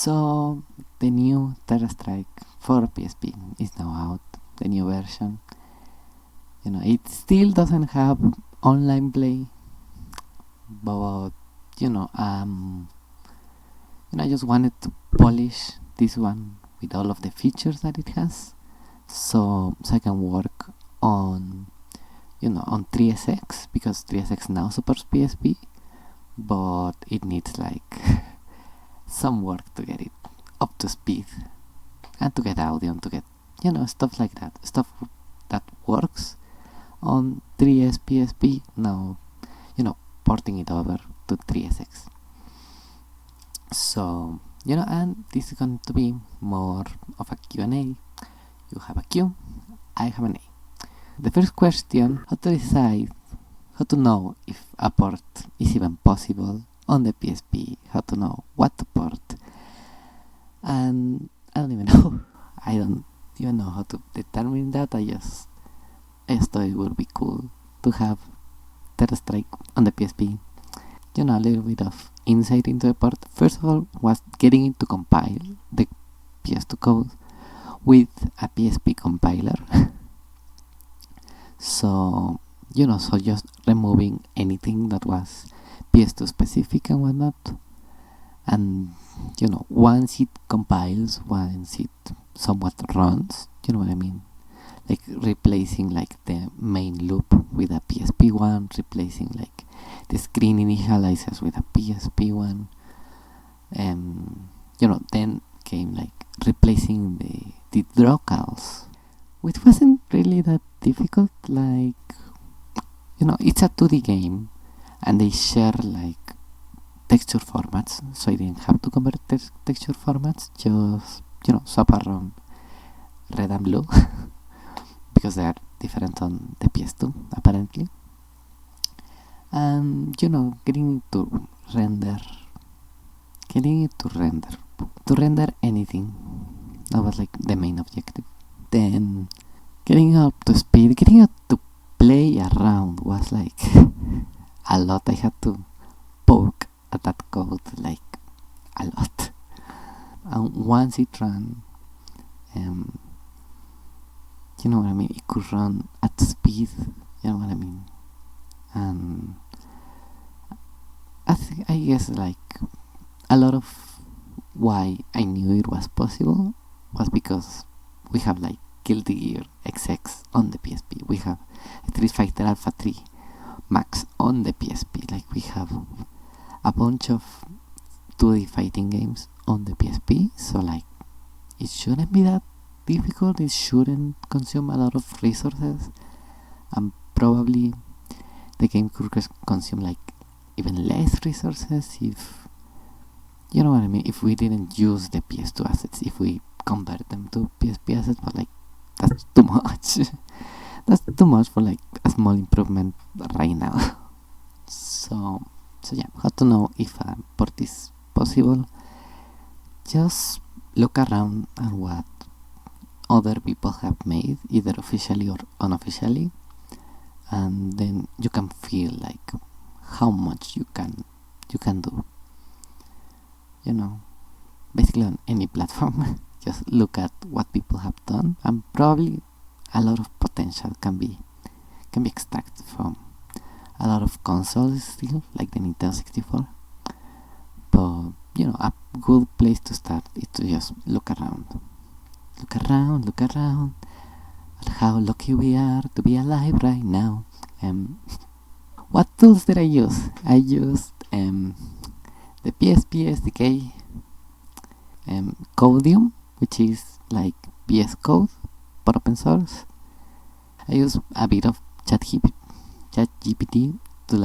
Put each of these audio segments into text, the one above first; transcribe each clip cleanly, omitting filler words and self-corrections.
So the new Terra Strike for PSP is now out, the new version. It still doesn't have online play, but I just wanted to polish this one with all of the features that it has, so I can work on 3SX, because 3SX now supports PSP, but it needs like some work to get it up to speed and to get audio and to get stuff like that, stuff that works on 3S PSP now, porting it over to 3SX. So and this is going to be more of a Q&A. You have a Q, I have an A. The first question: how to decide, how to know if a port is even possible on the PSP, how to know what to port. And I don't even know. I don't even know how to determine that. I just thought it would be cool to have Terra Strike on the PSP. A little bit of insight into the port. First of all, was getting it to compile the PS2 code with a PSP compiler. So just removing anything that was PS2 specific and whatnot. And once it compiles, once it somewhat runs, you know what I mean? Like replacing like the main loop with a PSP one, replacing like the screen initializers with a PSP one. Then came like replacing the draw calls, which wasn't really that difficult. Like, it's a 2D game and they share like texture formats, so I didn't have to convert texture formats, just swap around red and blue because they are different on the PS2 apparently. And getting it to render anything, that was like the main objective. Then getting up to speed, getting up to play around was like a lot. I had to poke at that code like a lot, and once it ran, you know what I mean, it could run at speed, you know what I mean. And I guess like a lot of why I knew it was possible was because we have like Guilty Gear XX on the PSP, we have Street Fighter Alpha 3 Max on the PSP, like we have a bunch of 2D fighting games on the PSP, so like it shouldn't be that difficult, it shouldn't consume a lot of resources, and probably the game could consume like even less resources if, you know what I mean, if we didn't use the PS2 assets, if we convert them to PSP assets. But like that's too much. That's too much for like a small improvement right now. So yeah, how to know if a port is possible? Just look around at what other people have made, either officially or unofficially, and then you can feel like how much you can do. Basically on any platform. Just look at what people have done, and probably a lot of potential can be extracted from a lot of consoles still, like the Nintendo 64. But a good place to start is to just look around at how lucky we are to be alive right now. What tools did I use? I used the PSP SDK, Codium, which is like VS Code but open source. I use a bit of ChatGPT to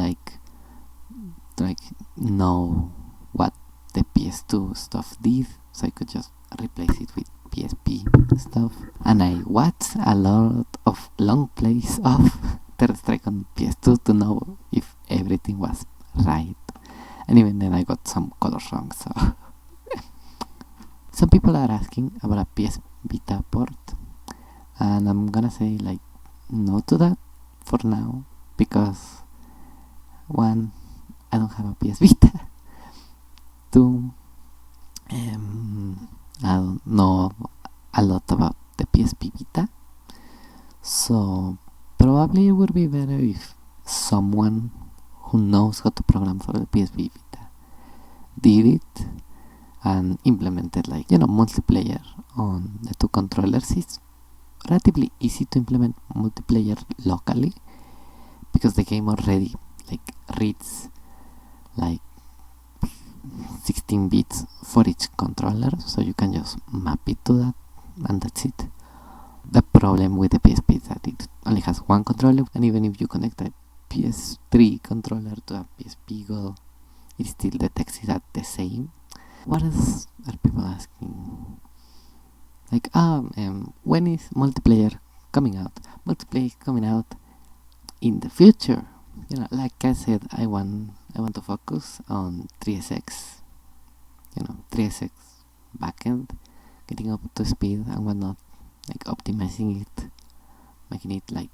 know what the PS2 stuff did, so I could just replace it with PSP stuff. And I watched a lot of long plays of Terra Strike on PS2 to know if everything was right. And even then I got some colors wrong, so some people are asking about a PS Vita port, and I'm gonna say like no to that for now, because one, I don't have a PS Vita. Two, I don't know a lot about the PSP Vita, so probably it would be better if someone who knows how to program for the PSP Vita did it and implemented, like, multiplayer on the two controllers. It's relatively easy to implement multiplayer locally because the game already like reads like 16 bits for each controller, so you can just map it to that and that's it. The problem with the PSP is that it only has one controller, and even if you connect a PS3 controller to a PSP Go, it still detects it as the same. What else are people asking? Like, when is multiplayer coming out? Multiplayer is coming out in the future. Like I said, I want to focus on 3SX. 3SX backend, getting up to speed and whatnot, like optimizing it, making it like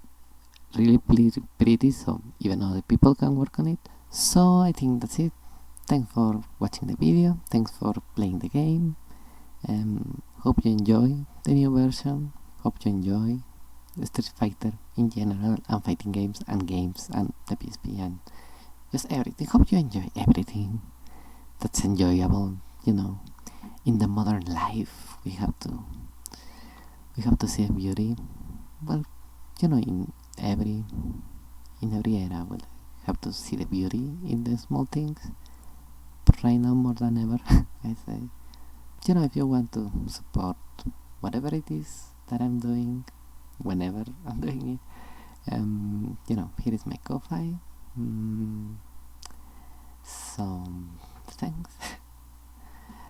really pretty, so even other people can work on it. So I think that's it. Thanks for watching the video. Thanks for playing the game. Hope you enjoy the new version. Hope you enjoy Street Fighter in general, and fighting games and the PSP and just everything. Hope you enjoy everything that's enjoyable. In the modern life, we have to see beauty. Well, in every era, we'll have to see the beauty in the small things. But right now, more than ever, I say, if you want to support whatever it is that I'm doing, whenever I'm doing it, here is my Ko-Fi. So, thanks.